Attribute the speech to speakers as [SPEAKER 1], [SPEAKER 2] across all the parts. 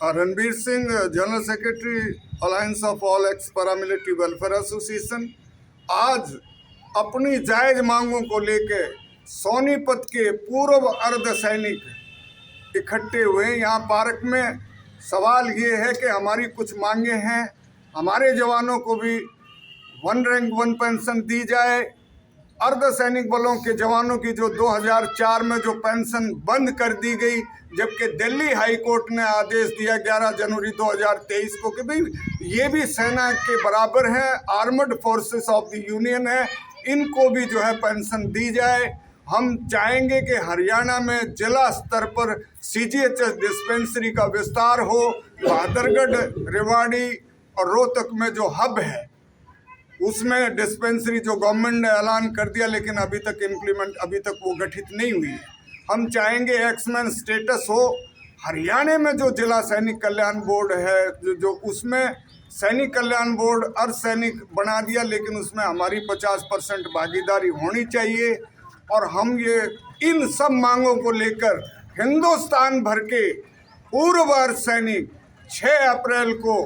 [SPEAKER 1] Ranbir Singh, general secretary alliance of all x paramilitary welfare association, आज अपनी जायज मांगों को लेकर सोनीपत के पूर्व अर्धसैनिक इकट्ठे हुए यहाँ पार्क में। सवाल ये है कि हमारी कुछ मांगे हैं, हमारे जवानों को भी 1 रैंक 1 पेंशन दी जाए। अर्धसैनिक बलों के जवानों की जो 2004 में जो पेंशन बंद कर दी गई, जबकि दिल्ली हाई कोर्ट ने आदेश दिया 11 जनवरी 2023 को कि भाई ये भी सेना के बराबर है, armed forces of the union है, इनको भी जो है पेंशन दी जाए। हम चाहेंगे कि हरियाणा में जिला स्तर पर CGHS डिस्पेंसरी का विस्तार हो। बहादुरगढ़, रेवाड़ी और रोहतक में जो हब है उसमें डिस्पेंसरी जो गवर्नमेंट ने ऐलान कर दिया, लेकिन अभी तक वो गठित नहीं हुई है। हम चाहेंगे एक्समैन स्टेटस हो। हरियाणा में जो जिला सैनिक कल्याण बोर्ड है जो उसमें सैनिक कल्याण बोर्ड अर्धसैनिक बना दिया, लेकिन उसमें हमारी 50% भागीदारी होनी चाहिए। और हम ये इन सब मांगों को लेकर हिंदुस्तान भर के पूर्व अर्धसैनिक 6 अप्रैल को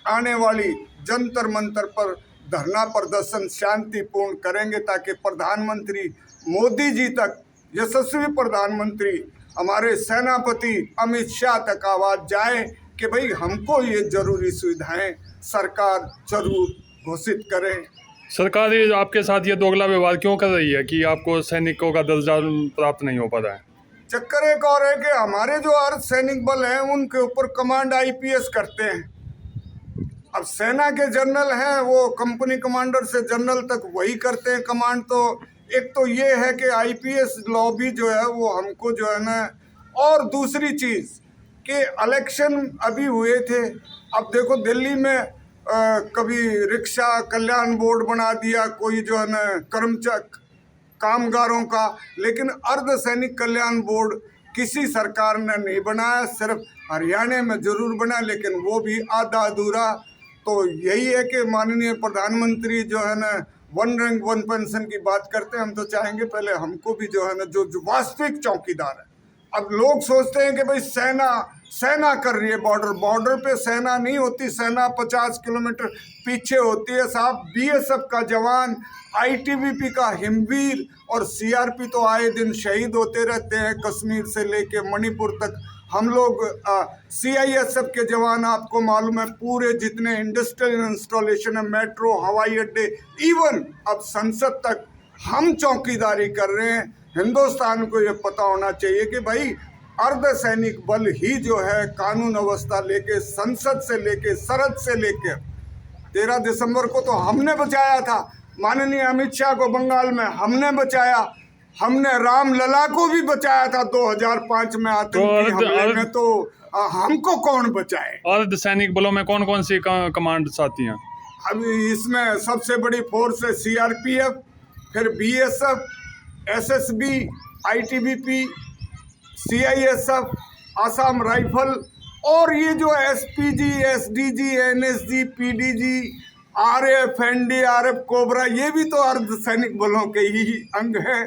[SPEAKER 1] आने वाली जंतर मंतर पर धरना प्रदर्शन शांतिपूर्ण करेंगे, ताकि प्रधानमंत्री मोदी जी तक, यशस्वी प्रधानमंत्री हमारे सेनापति अमित शाह तक आवाज जाए कि भाई हमको ये जरूरी सुविधाएं सरकार जरूर घोषित करे।
[SPEAKER 2] सरकार ये आपके साथ ये दोगला व्यवहार क्यों कर रही है कि आपको सैनिकों का दर्जा प्राप्त नहीं हो पा रहा है?
[SPEAKER 1] चक्कर एक और है कि हमारे जो अर्धसैनिक बल हैं उनके ऊपर कमांड IPS करते हैं। अब सेना के जनरल हैं, वो कंपनी कमांडर से जनरल तक वही करते हैं कमांड। तो एक तो ये है कि IPS लॉबी जो है वो हमको जो है ना, और दूसरी चीज़ कि इलेक्शन अभी हुए थे। अब देखो दिल्ली में कभी रिक्शा कल्याण बोर्ड बना दिया कोई जो है ना कामगारों का, लेकिन अर्धसैनिक कल्याण बोर्ड किसी सरकार ने नहीं बनाया, सिर्फ हरियाणा में जरूर बना, लेकिन वो भी आधा अधूरा। तो यही है कि माननीय प्रधानमंत्री जो है ना 1 रैंक 1 पेंशन की बात करते हैं। हम तो चाहेंगे पहले हमको भी जो है ना जो वास्तविक चौकीदार है। अब लोग सोचते हैं कि भाई सेना कर रही है बॉर्डर पे सेना नहीं होती, सेना 50 किलोमीटर पीछे होती है साहब। BSF का जवान, ITBP का हिमवीर और CRP तो आए दिन शहीद होते रहते हैं, कश्मीर से लेके मणिपुर तक। हम लोग CISF के जवान, आपको मालूम है, पूरे जितने इंडस्ट्रियल इंस्टॉलेशन है, मेट्रो, हवाई अड्डे, इवन अब संसद तक हम चौकीदारी कर रहे हैं। हिंदुस्तान को ये पता होना चाहिए कि भाई अर्धसैनिक बल ही जो है कानून अवस्था लेके, संसद से लेके, सरहद से लेके 13 दिसंबर को तो हमने बचाया था। माननीय अमित शाह को बंगाल में हमने बचाया, हमने रामलला को भी बचाया था 2005 में आतंकी हमले में। तो हमको कौन बचाए?
[SPEAKER 2] अर्धसैनिक बलों में कौन कौन सी कमांड आती हैं?
[SPEAKER 1] अभी इसमें सबसे बड़ी फोर्स है CRPF, फिर BSF, SSB, ITBP, CISF, Assam rifle, और ये जो SPG, SDG, NSG, PDG, RAF, NDRF, cobra, ये भी तो अर्धसैनिक बलों के ही अंग है।